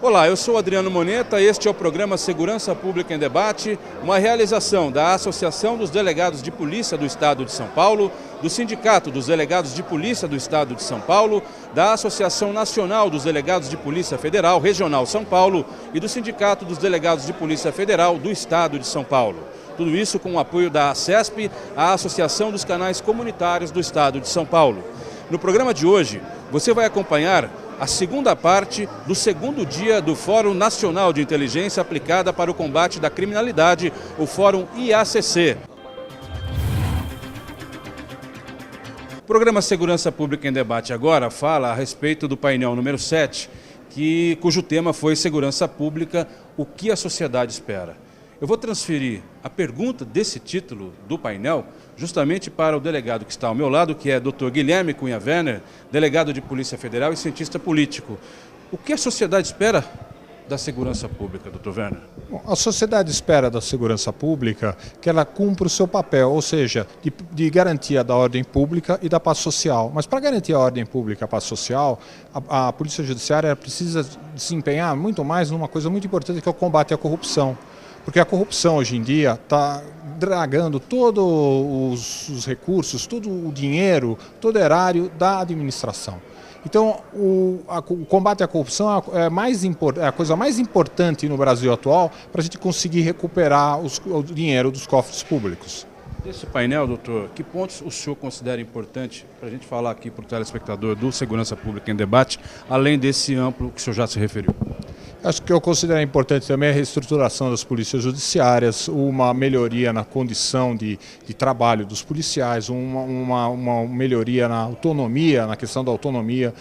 Olá, eu sou Adriano Moneta, este é o programa Segurança Pública em Debate, uma realização da Associação dos Delegados de Polícia do Estado de São Paulo, do Sindicato dos Delegados de Polícia do Estado de São Paulo, da Associação Nacional dos Delegados de Polícia Federal Regional São Paulo e do Sindicato dos Delegados de Polícia Federal do Estado de São Paulo. Tudo isso com o apoio da ACESP, a Associação dos Canais Comunitários do Estado de São Paulo. No programa de hoje, você vai acompanhar a segunda parte do segundo dia do Fórum Nacional de Inteligência Aplicada para o Combate da Criminalidade, o Fórum IACC. O programa Segurança Pública em Debate agora fala a respeito do painel número 7, cujo tema foi Segurança Pública, o que a sociedade espera. Eu vou transferir a pergunta desse título do painel justamente para o delegado que está ao meu lado, que é Dr. Guilherme Cunha Werner, delegado de Polícia Federal e cientista político. O que a sociedade espera da segurança pública, Dr. Werner? Bom, a sociedade espera da segurança pública que ela cumpra o seu papel, ou seja, de garantia da ordem pública e da paz social. Mas para garantir a ordem pública e a paz social, a Polícia Judiciária precisa desempenhar muito mais numa coisa muito importante, que é o combate à corrupção. Porque a corrupção hoje em dia está dragando todos os recursos, todo o dinheiro, todo o erário da administração. Então, o combate à corrupção é a coisa mais importante no Brasil atual para a gente conseguir recuperar o dinheiro dos cofres públicos. Desse painel, doutor, que pontos o senhor considera importante para a gente falar aqui para o telespectador do Segurança Pública em Debate, além desse amplo que o senhor já se referiu? Acho que eu considero importante também a reestruturação das polícias judiciárias, uma melhoria na condição de trabalho dos policiais, uma melhoria na autonomia, na questão da autonomia,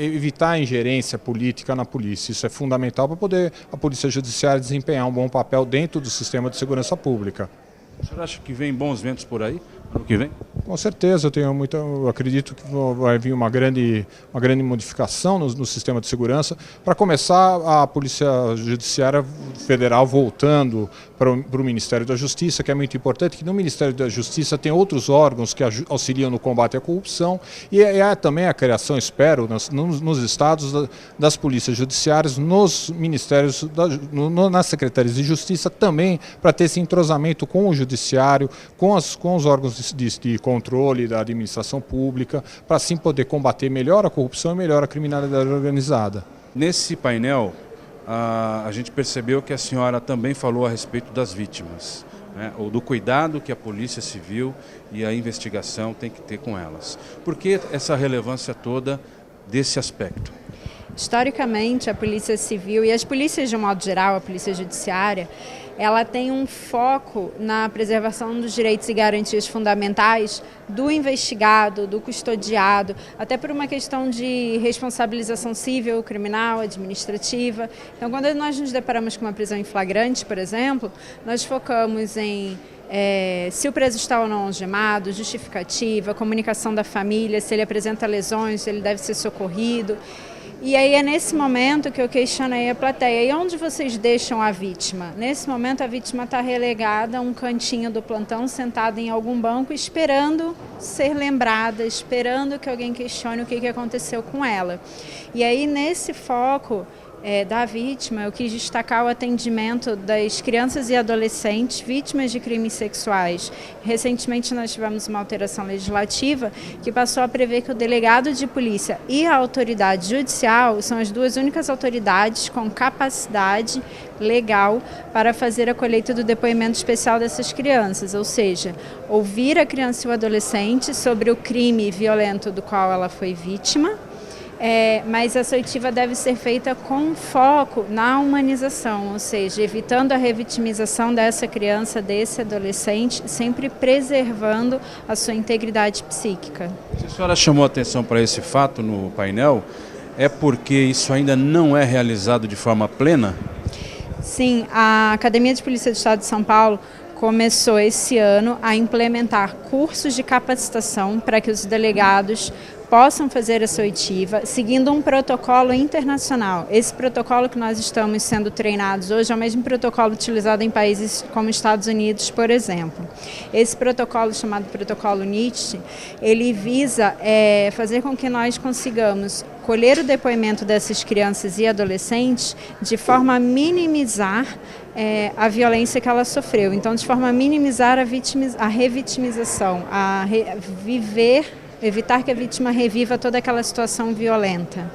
evitar a ingerência política na polícia. Isso é fundamental para poder a Polícia Judiciária desempenhar um bom papel dentro do sistema de segurança pública. O senhor acha que vem bons ventos por aí, ano que vem? Com certeza, eu acredito que vai vir uma grande modificação no sistema de segurança. Para começar, a Polícia Judiciária Federal voltando para o Ministério da Justiça, que é muito importante, que no Ministério da Justiça tem outros órgãos que auxiliam no combate à corrupção, e também a criação, espero, nos estados das polícias judiciárias, nos ministérios, nas secretarias de justiça também, para ter esse entrosamento com o judiciário, com os órgãos de controle da administração pública, para assim poder combater melhor a corrupção e melhor a criminalidade organizada. Nesse painel, a gente percebeu que a senhora também falou a respeito das vítimas, né, ou do cuidado que a Polícia Civil e a investigação tem que ter com elas. Por que essa relevância toda desse aspecto? Historicamente, a Polícia Civil e as polícias de um modo geral, a Polícia Judiciária, ela tem um foco na preservação dos direitos e garantias fundamentais do investigado, do custodiado, até por uma questão de responsabilização civil, criminal, administrativa. Então, quando nós nos deparamos com uma prisão em flagrante, por exemplo, nós focamos em se o preso está ou não algemado, justificativa, comunicação da família, se ele apresenta lesões, se ele deve ser socorrido. E aí é nesse momento que eu questionei a plateia. E onde vocês deixam a vítima? Nesse momento a vítima está relegada a um cantinho do plantão, sentada em algum banco, esperando ser lembrada, esperando que alguém questione o que aconteceu com ela. E aí nesse foco da vítima, eu quis destacar o atendimento das crianças e adolescentes vítimas de crimes sexuais. Recentemente nós tivemos uma alteração legislativa que passou a prever que o delegado de polícia e a autoridade judicial são as duas únicas autoridades com capacidade legal para fazer a colheita do depoimento especial dessas crianças, ou seja, ouvir a criança e o adolescente sobre o crime violento do qual ela foi vítima. Mas essa oitiva deve ser feita com foco na humanização, ou seja, evitando a revitimização dessa criança, desse adolescente, sempre preservando a sua integridade psíquica. Se a senhora chamou a atenção para esse fato no painel, é porque isso ainda não é realizado de forma plena? Sim, a Academia de Polícia do Estado de São Paulo começou esse ano a implementar cursos de capacitação para que os delegados possam fazer essa oitiva, seguindo um protocolo internacional. Esse protocolo que nós estamos sendo treinados hoje é o mesmo protocolo utilizado em países como Estados Unidos, por exemplo. Esse protocolo, chamado protocolo NIST, ele visa fazer com que nós consigamos colher o depoimento dessas crianças e adolescentes de forma a minimizar a violência que ela sofreu. Então, de forma a minimizar a revitimização, evitar que a vítima reviva toda aquela situação violenta.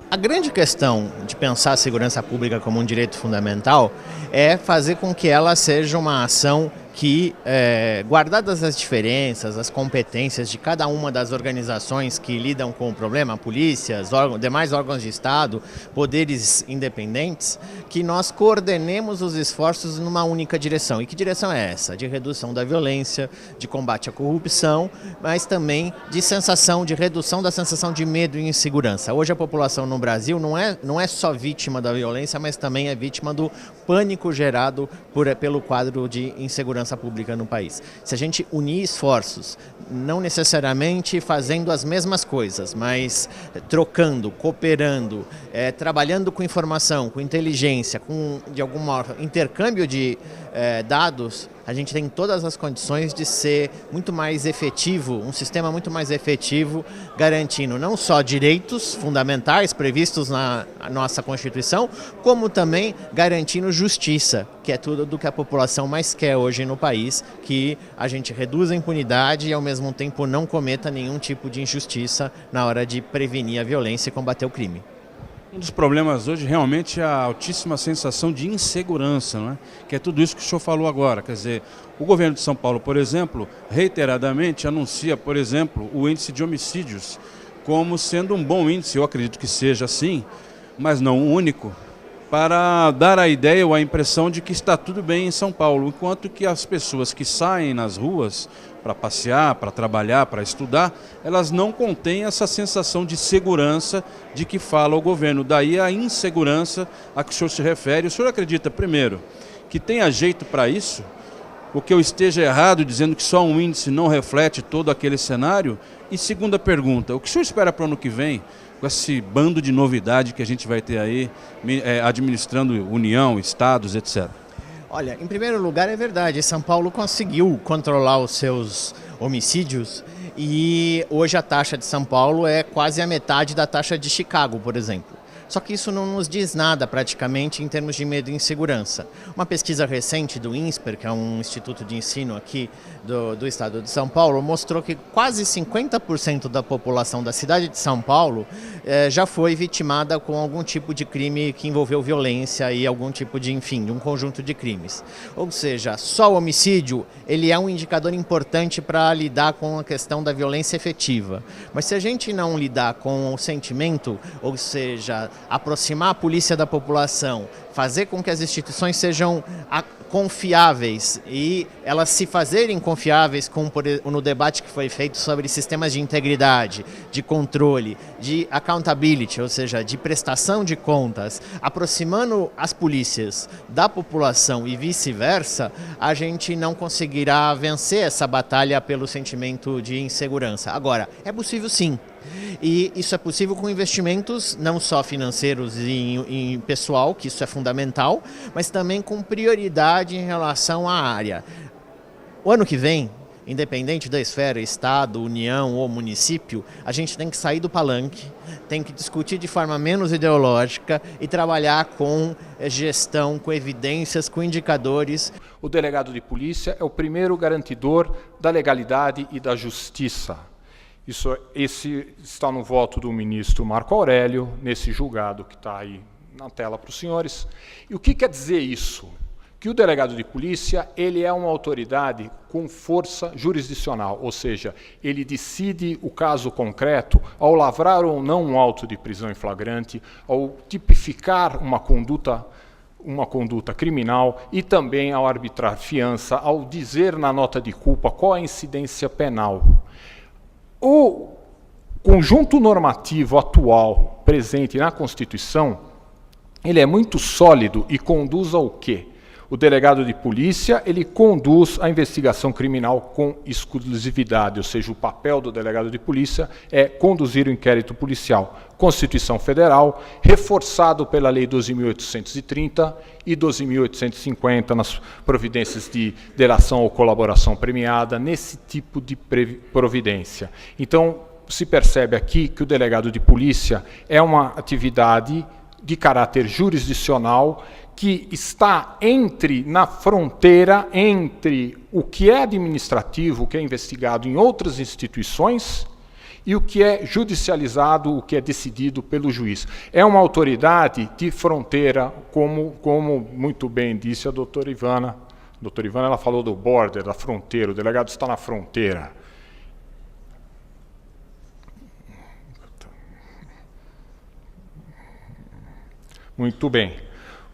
A grande questão de pensar a segurança pública como um direito fundamental é fazer com que ela seja uma ação que, guardadas as diferenças, as competências de cada uma das organizações que lidam com o problema, polícias, demais órgãos de Estado, poderes independentes, que nós coordenemos os esforços numa única direção. E que direção é essa? De redução da violência, de combate à corrupção, mas também de redução da sensação de medo e insegurança. Hoje a população no Brasil não é só vítima da violência, mas também é vítima do pânico gerado pelo quadro de insegurança pública no país. Se a gente unir esforços, não necessariamente fazendo as mesmas coisas, mas trocando, cooperando, trabalhando com informação, com inteligência, com de alguma intercâmbio de dados, a gente tem todas as condições de ser muito mais efetivo, um sistema muito mais efetivo, garantindo não só direitos fundamentais previstos na nossa Constituição, como também garantindo justiça, que é tudo do que a população mais quer hoje no país, que a gente reduza a impunidade e ao mesmo tempo não cometa nenhum tipo de injustiça na hora de prevenir a violência e combater o crime. Um dos problemas hoje realmente é a altíssima sensação de insegurança, não é? Que é tudo isso que o senhor falou agora. Quer dizer, o governo de São Paulo, por exemplo, reiteradamente anuncia, por exemplo, o índice de homicídios como sendo um bom índice, eu acredito que seja assim, mas não o único, para dar a ideia ou a impressão de que está tudo bem em São Paulo, enquanto que as pessoas que saem nas ruas para passear, para trabalhar, para estudar, elas não contêm essa sensação de segurança de que fala o governo. Daí a insegurança a que o senhor se refere. O senhor acredita, primeiro, que tenha jeito para isso? O que eu esteja errado dizendo que só um índice não reflete todo aquele cenário? E segunda pergunta, o que o senhor espera para o ano que vem, com esse bando de novidade que a gente vai ter aí, administrando União, estados, etc.? Olha, em primeiro lugar é verdade, São Paulo conseguiu controlar os seus homicídios e hoje a taxa de São Paulo é quase a metade da taxa de Chicago, por exemplo. Só que isso não nos diz nada praticamente em termos de medo e insegurança. Uma pesquisa recente do INSPER, que é um instituto de ensino aqui do estado de São Paulo, mostrou que quase 50% da população da cidade de São Paulo já foi vitimada com algum tipo de crime que envolveu violência e algum tipo de, enfim, de um conjunto de crimes. Ou seja, só o homicídio ele é um indicador importante para lidar com a questão da violência efetiva. Mas se a gente não lidar com o sentimento, ou seja, aproximar a polícia da população, fazer com que as instituições sejam confiáveis e elas se fazerem confiáveis no debate que foi feito sobre sistemas de integridade, de controle, de accountability, ou seja, de prestação de contas, aproximando as polícias da população e vice-versa, a gente não conseguirá vencer essa batalha pelo sentimento de insegurança. Agora, é possível sim. E isso é possível com investimentos não só financeiros e em pessoal, que isso é fundamental, mas também com prioridade em relação à área. O ano que vem, independente da esfera, Estado, União ou município, a gente tem que sair do palanque, tem que discutir de forma menos ideológica e trabalhar com gestão, com evidências, com indicadores. O delegado de polícia é o primeiro garantidor da legalidade e da justiça. Esse está no voto do ministro Marco Aurélio, nesse julgado que está aí na tela para os senhores. E o que quer dizer isso? Que o delegado de polícia ele é uma autoridade com força jurisdicional, ou seja, ele decide o caso concreto ao lavrar ou não um auto de prisão em flagrante, ao tipificar uma conduta criminal e também ao arbitrar fiança, ao dizer na nota de culpa qual a incidência penal. O conjunto normativo atual presente na Constituição, ele é muito sólido e conduz ao quê? O delegado de polícia, ele conduz a investigação criminal com exclusividade, ou seja, o papel do delegado de polícia é conduzir o inquérito policial. Constituição Federal, reforçado pela Lei 12.830 e 12.850 nas providências de delação ou colaboração premiada, nesse tipo de providência. Então, se percebe aqui que o delegado de polícia é uma atividade de caráter jurisdicional que está na fronteira entre o que é administrativo, o que é investigado em outras instituições, e o que é judicializado, o que é decidido pelo juiz. É uma autoridade de fronteira, como muito bem disse a doutora Ivana. A doutora Ivana, ela falou do border, da fronteira, o delegado está na fronteira. Muito bem.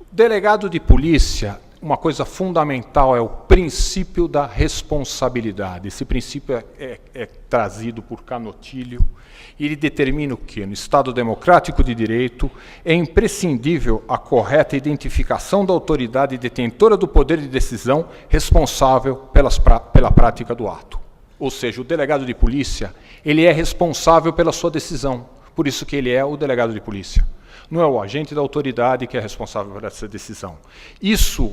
O delegado de polícia, uma coisa fundamental é o princípio da responsabilidade. Esse princípio é trazido por Canotilho. Ele determina o quê? No Estado democrático de direito, é imprescindível a correta identificação da autoridade detentora do poder de decisão responsável pela prática do ato. Ou seja, o delegado de polícia, ele é responsável pela sua decisão. Por isso que ele é o delegado de polícia. Não é o agente da autoridade que é responsável por essa decisão. Isso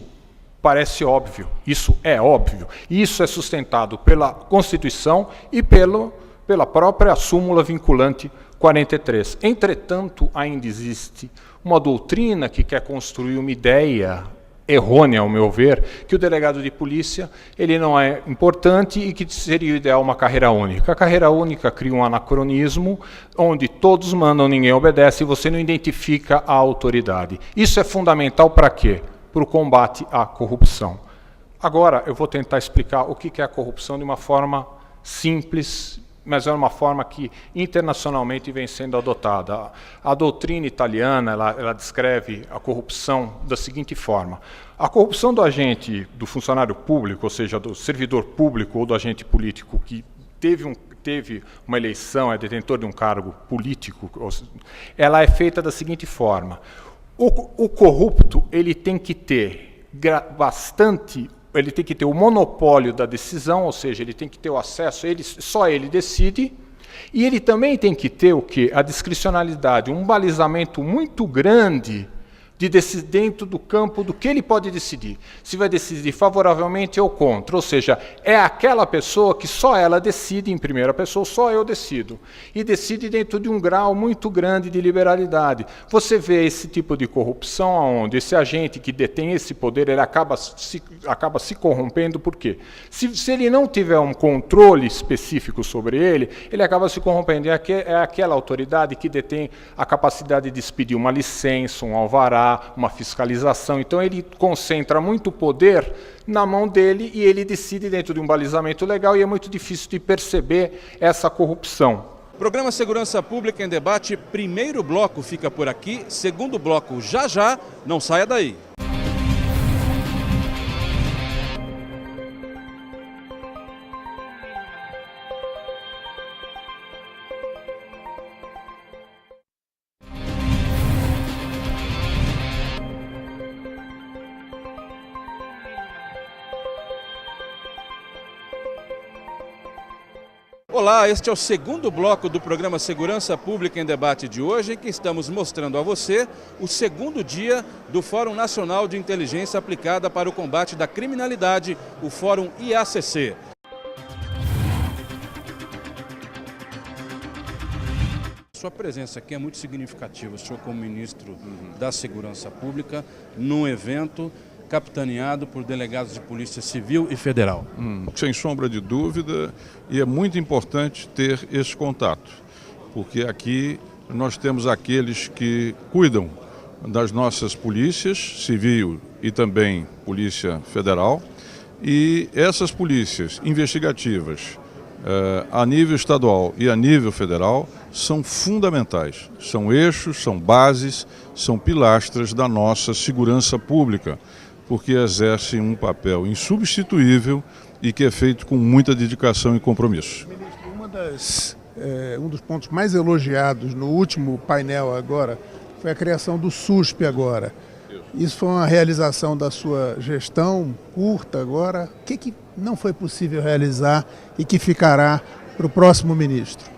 parece óbvio, isso é óbvio. E isso é sustentado pela Constituição e pela própria súmula vinculante 43. Entretanto, ainda existe uma doutrina que quer construir uma ideia errônea, ao meu ver, que o delegado de polícia ele não é importante e que seria o ideal uma carreira única. A carreira única cria um anacronismo onde todos mandam, ninguém obedece e você não identifica a autoridade. Isso é fundamental para quê? Para o combate à corrupção. Agora, eu vou tentar explicar o que é a corrupção de uma forma simples, mas é uma forma que internacionalmente vem sendo adotada. A doutrina italiana, ela descreve a corrupção da seguinte forma. A corrupção do agente, do funcionário público, ou seja, do servidor público ou do agente político que teve uma eleição, é detentor de um cargo político, ela é feita da seguinte forma. O corrupto ele tem que ter ele tem que ter o monopólio da decisão, ou seja, ele tem que ter o acesso, só ele decide, e ele também tem que ter o quê? A discricionalidade, um balizamento muito grande dentro do campo do que ele pode decidir. Se vai decidir favoravelmente ou contra, ou seja, é aquela pessoa que só ela decide em primeira pessoa, só eu decido. E decide dentro de um grau muito grande de liberalidade. Você vê esse tipo de corrupção onde esse agente que detém esse poder, ele acaba se corrompendo, por quê? Se ele não tiver um controle específico sobre ele acaba se corrompendo. É aquela autoridade que detém a capacidade de expedir uma licença, um alvará, uma fiscalização. Então ele concentra muito poder na mão dele e ele decide dentro de um balizamento legal e é muito difícil de perceber essa corrupção. Programa Segurança Pública em Debate, primeiro bloco fica por aqui, segundo bloco já, não saia daí. Olá, este é o segundo bloco do programa Segurança Pública em Debate de hoje, em que estamos mostrando a você o segundo dia do Fórum Nacional de Inteligência Aplicada para o Combate da Criminalidade, o Fórum IACC. Sua presença aqui é muito significativa, o senhor como ministro da Segurança Pública, num evento capitaneado por delegados de Polícia Civil e Federal. Sem sombra de dúvida, e é muito importante ter esse contato, porque aqui nós temos aqueles que cuidam das nossas polícias, civil e também Polícia Federal, e essas polícias investigativas a nível estadual e a nível federal são fundamentais, são eixos, são bases, são pilastras da nossa segurança pública, porque exercem um papel insubstituível e que é feito com muita dedicação e compromisso. Ministro, um dos pontos mais elogiados no último painel agora foi a criação do SUSP agora. Isso foi uma realização da sua gestão curta agora. O que não foi possível realizar e que ficará para o próximo ministro?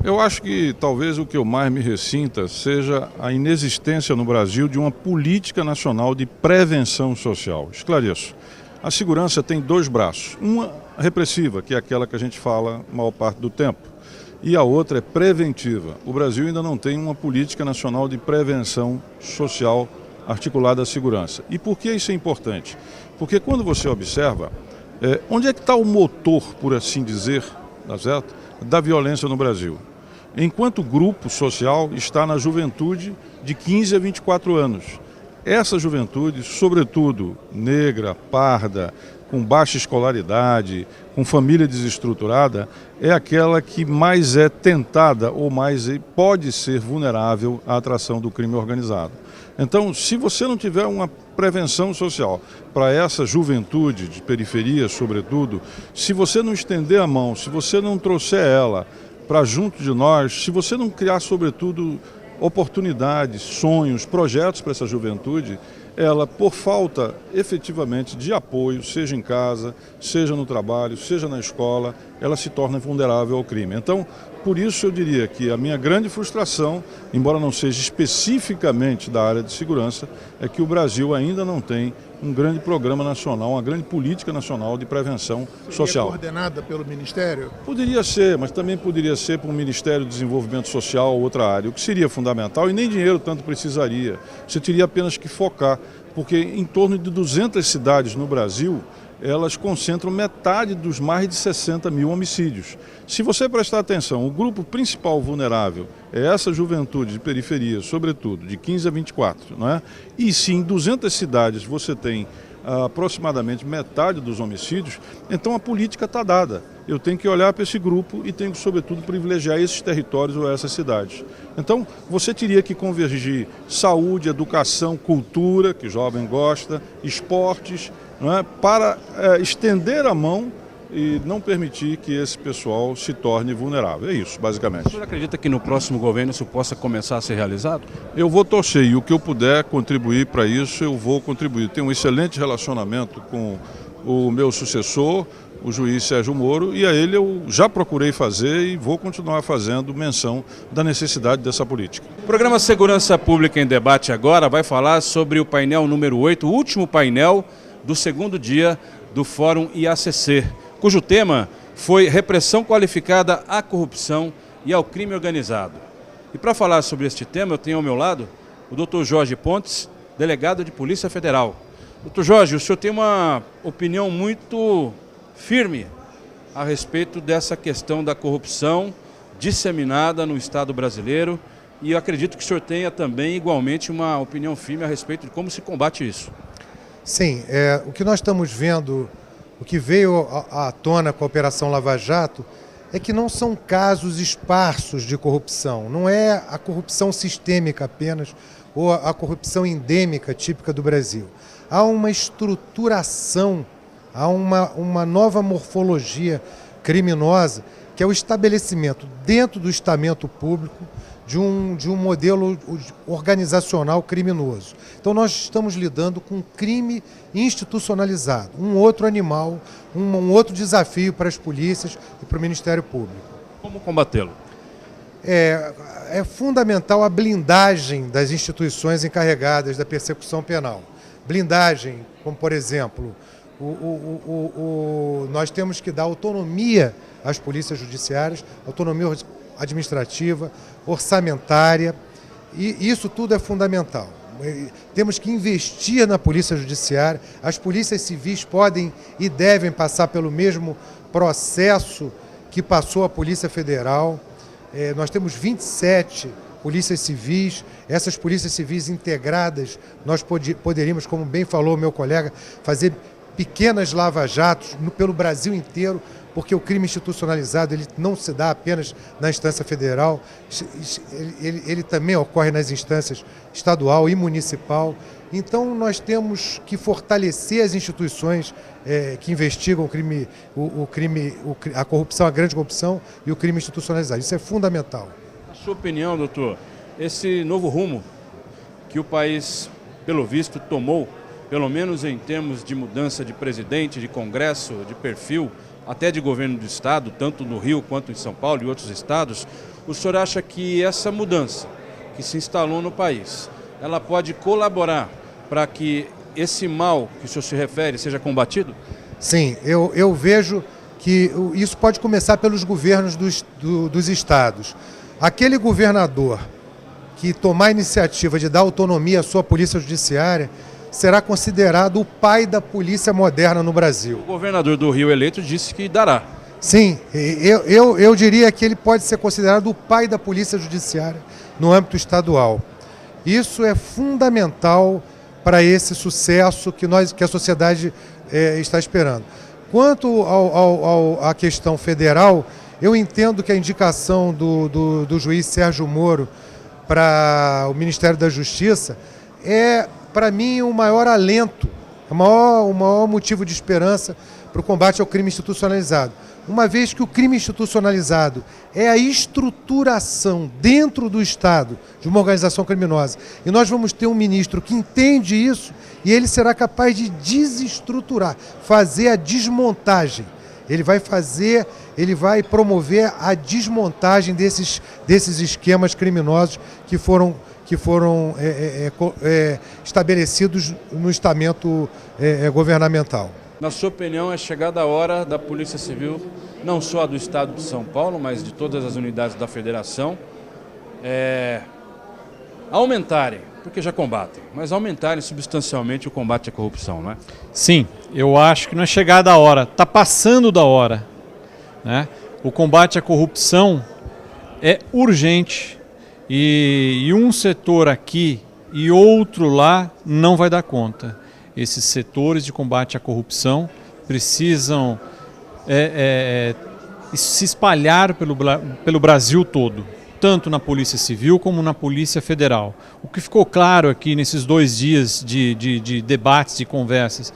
Eu acho que talvez o que eu mais me ressinta seja a inexistência no Brasil de uma política nacional de prevenção social. Esclareço. A segurança tem dois braços. Uma repressiva, que é aquela que a gente fala a maior parte do tempo, e a outra é preventiva. O Brasil ainda não tem uma política nacional de prevenção social articulada à segurança. E por que isso é importante? Porque quando você observa, onde é que está o motor, por assim dizer, tá certo? Da violência no Brasil? Enquanto grupo social está na juventude de 15 a 24 anos. Essa juventude, sobretudo negra, parda, com baixa escolaridade, com família desestruturada, é aquela que mais é tentada ou mais pode ser vulnerável à atração do crime organizado. Então, se você não tiver uma prevenção social para essa juventude de periferia, sobretudo, se você não estender a mão, se você não trouxer ela para junto de nós, se você não criar, sobretudo, oportunidades, sonhos, projetos para essa juventude, ela, por falta efetivamente de apoio, seja em casa, seja no trabalho, seja na escola, ela se torna vulnerável ao crime. Então, por isso eu diria que a minha grande frustração, embora não seja especificamente da área de segurança, é que o Brasil ainda não tem um grande programa nacional, uma grande política nacional de prevenção social. Coordenada pelo Ministério? Poderia ser, mas também poderia ser por um Ministério do Desenvolvimento Social ou outra área, o que seria fundamental e nem dinheiro tanto precisaria. Você teria apenas que focar, porque em torno de 200 cidades no Brasil, elas concentram metade dos mais de 60 mil homicídios. Se você prestar atenção, o grupo principal vulnerável é essa juventude de periferia, sobretudo, de 15 a 24, não é? E se em 200 cidades você tem aproximadamente metade dos homicídios, então a política está dada. Eu tenho que olhar para esse grupo e tenho que, sobretudo, privilegiar esses territórios ou essas cidades. Então, você teria que convergir saúde, educação, cultura, que o jovem gosta, esportes, não é? Para estender a mão e não permitir que esse pessoal se torne vulnerável. É isso, basicamente. O senhor acredita que no próximo governo isso possa começar a ser realizado? Eu vou torcer e o que eu puder contribuir para isso, eu vou contribuir. Tenho um excelente relacionamento com o meu sucessor, o juiz Sérgio Moro, e a ele eu já procurei fazer e vou continuar fazendo menção da necessidade dessa política. O programa Segurança Pública em Debate agora vai falar sobre o painel número 8, o último painel do segundo dia do Fórum IACC, cujo tema foi repressão qualificada à corrupção e ao crime organizado. E para falar sobre este tema, eu tenho ao meu lado o Dr. Jorge Pontes, delegado de Polícia Federal. Dr. Jorge, o senhor tem uma opinião muito firme a respeito dessa questão da corrupção disseminada no Estado brasileiro e eu acredito que o senhor tenha também igualmente uma opinião firme a respeito de como se combate isso. Sim, o que nós estamos vendo, o que veio à tona com a Operação Lava Jato, é que não são casos esparsos de corrupção, não é a corrupção sistêmica apenas, ou a corrupção endêmica típica do Brasil. Há uma estruturação, há uma nova morfologia criminosa, que é o estabelecimento dentro do estamento público de um modelo organizacional criminoso. Então nós estamos lidando com crime institucionalizado, um outro animal, um outro desafio para as polícias e para o Ministério Público. Como combatê-lo? É fundamental a blindagem das instituições encarregadas da persecução penal. Blindagem, como por exemplo, nós temos que dar autonomia às polícias judiciárias, autonomia administrativa, orçamentária, e isso tudo é fundamental. Temos que investir na polícia judiciária, as polícias civis podem e devem passar pelo mesmo processo que passou a Polícia Federal. Nós temos 27 polícias civis, essas polícias civis integradas, nós poderíamos, como bem falou o meu colega, fazer pequenas lava-jatos pelo Brasil inteiro, porque o crime institucionalizado ele não se dá apenas na instância federal, ele também ocorre nas instâncias estadual e municipal. Então nós temos que fortalecer as instituições que investigam a corrupção, a grande corrupção e o crime institucionalizado. Isso é fundamental. Na sua opinião, doutor, esse novo rumo que o país, pelo visto, tomou, pelo menos em termos de mudança de presidente, de Congresso, de perfil, até de governo do Estado, tanto no Rio quanto em São Paulo e outros estados, o senhor acha que essa mudança que se instalou no país, ela pode colaborar para que esse mal que o senhor se refere seja combatido? Sim, eu vejo que isso pode começar pelos governos dos estados. Aquele governador que tomar a iniciativa de dar autonomia à sua polícia judiciária será considerado o pai da polícia moderna no Brasil. O governador do Rio eleito disse que dará. Sim, eu diria que ele pode ser considerado o pai da polícia judiciária no âmbito estadual. Isso é fundamental para esse sucesso que a sociedade está esperando. Quanto à questão federal, eu entendo que a indicação do juiz Sérgio Moro para o Ministério da Justiça é, para mim, o maior alento, o maior motivo de esperança para o combate ao crime institucionalizado. Uma vez que o crime institucionalizado é a estruturação dentro do Estado de uma organização criminosa, e nós vamos ter um ministro que entende isso, e ele será capaz de desestruturar, fazer a desmontagem. Ele vai promover a desmontagem desses esquemas criminosos que foram estabelecidos no estamento governamental. Na sua opinião, é chegada a hora da Polícia Civil, não só do Estado de São Paulo, mas de todas as unidades da Federação, aumentarem, porque já combatem, mas aumentarem substancialmente o combate à corrupção, não é? Sim, eu acho que não é chegada a hora, está passando da hora, né? O combate à corrupção é urgente e um setor aqui e outro lá não vai dar conta. Esses setores de combate à corrupção precisam se espalhar pelo Brasil todo, tanto na Polícia Civil como na Polícia Federal. O que ficou claro aqui nesses 2 dias de debates e conversas,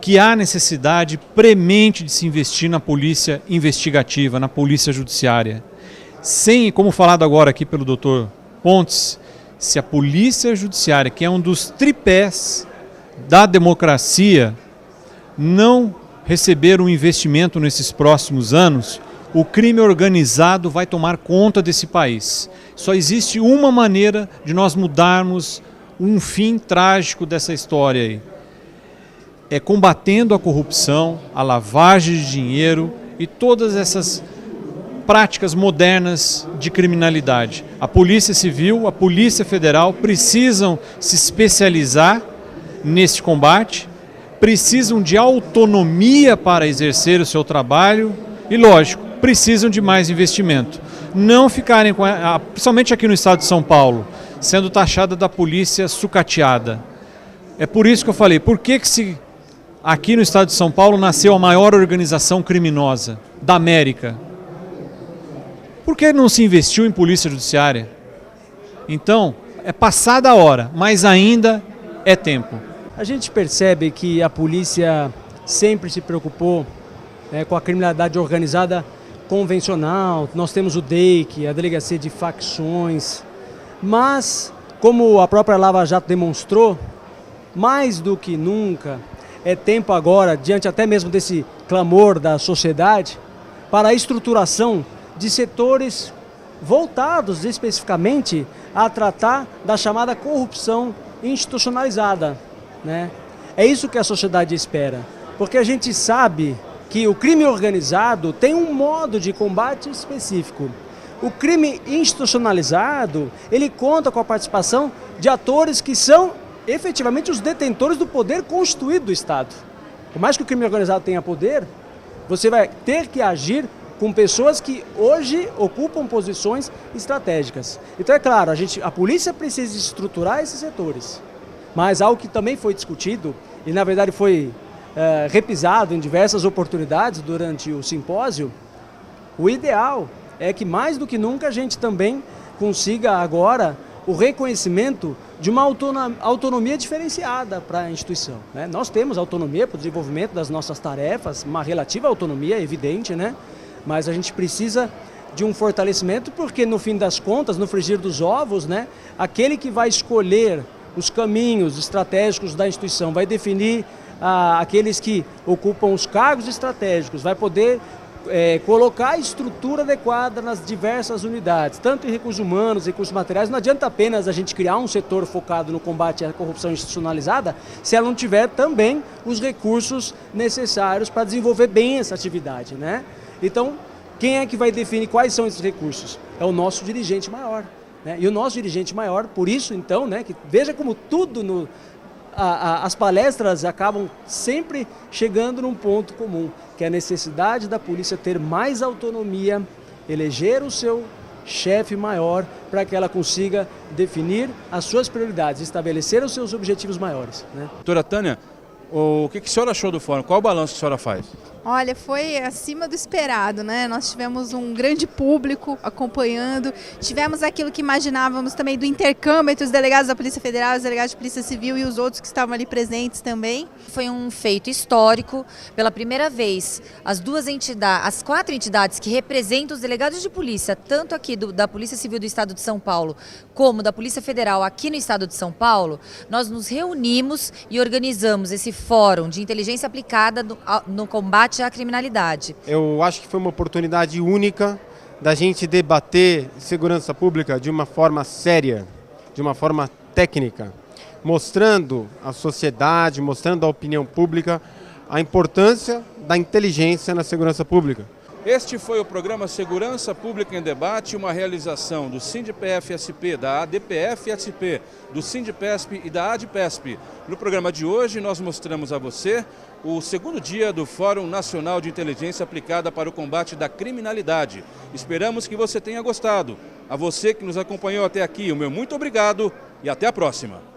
que há necessidade premente de se investir na polícia investigativa, na polícia judiciária. Sem, como falado agora aqui pelo Dr. Pontes, se a polícia judiciária, que é um dos tripés da democracia, não receber um investimento nesses próximos anos, o crime organizado vai tomar conta desse país. Só existe uma maneira de nós mudarmos um fim trágico dessa história aí. É combatendo a corrupção, a lavagem de dinheiro e todas essas práticas modernas de criminalidade. A Polícia Civil, a Polícia Federal precisam se especializar neste combate, precisam de autonomia para exercer o seu trabalho e, lógico, precisam de mais investimento. Não ficarem, principalmente aqui no estado de São Paulo, sendo taxada da polícia sucateada. É por isso que eu falei, por que aqui no estado de São Paulo nasceu a maior organização criminosa da América? Por que não se investiu em polícia judiciária? Então, é passada a hora, mas ainda é tempo. A gente percebe que a polícia sempre se preocupou com a criminalidade organizada convencional. Nós temos o DEIC, a Delegacia de Facções, mas, como a própria Lava Jato demonstrou, mais do que nunca, é tempo agora, diante até mesmo desse clamor da sociedade, para a estruturação de setores voltados especificamente a tratar da chamada corrupção institucionalizada, né? É isso que a sociedade espera, porque a gente sabe que o crime organizado tem um modo de combate específico. O crime institucionalizado, ele conta com a participação de atores que são efetivamente os detentores do poder constituído do Estado. Por mais que o crime organizado tenha poder, você vai ter que agir com pessoas que hoje ocupam posições estratégicas. Então é claro, a polícia precisa estruturar esses setores, mas algo que também foi discutido e na verdade foi repisado em diversas oportunidades durante o simpósio, o ideal é que mais do que nunca a gente também consiga agora o reconhecimento de uma autonomia diferenciada para a instituição, né? Nós temos autonomia para o desenvolvimento das nossas tarefas, uma relativa autonomia evidente, né? Mas a gente precisa de um fortalecimento porque no fim das contas, no frigir dos ovos, né, aquele que vai escolher os caminhos estratégicos da instituição, vai definir aqueles que ocupam os cargos estratégicos, vai poder colocar a estrutura adequada nas diversas unidades, tanto em recursos humanos, recursos materiais. Não adianta apenas a gente criar um setor focado no combate à corrupção institucionalizada se ela não tiver também os recursos necessários para desenvolver bem essa atividade, né? Então, quem é que vai definir quais são esses recursos? É o nosso dirigente maior, né? E o nosso dirigente maior, por isso, então, né, que veja como tudo as palestras acabam sempre chegando num ponto comum, que é a necessidade da polícia ter mais autonomia, eleger o seu chefe maior para que ela consiga definir as suas prioridades, estabelecer os seus objetivos maiores, né? Doutora Tânia, o que a senhora achou do fórum? Qual o balanço que a senhora faz? Olha, foi acima do esperado, né? Nós tivemos um grande público acompanhando, tivemos aquilo que imaginávamos também do intercâmbio entre os delegados da Polícia Federal, os delegados de Polícia Civil e os outros que estavam ali presentes também. Foi um feito histórico. Pela primeira vez, as 4 entidades que representam os delegados de polícia, tanto aqui da Polícia Civil do Estado de São Paulo, como da Polícia Federal aqui no Estado de São Paulo, nós nos reunimos e organizamos esse fórum de inteligência aplicada no combate à criminalidade. Eu acho que foi uma oportunidade única da gente debater segurança pública de uma forma séria, de uma forma técnica, mostrando à sociedade, mostrando à opinião pública a importância da inteligência na segurança pública. Este foi o programa Segurança Pública em Debate, uma realização do SINDPF-SP, da ADPF-SP, do SINDPESP e da ADPESP. No programa de hoje nós mostramos a você o 2º dia do Fórum Nacional de Inteligência Aplicada para o Combate da Criminalidade. Esperamos que você tenha gostado. A você que nos acompanhou até aqui, o meu muito obrigado e até a próxima.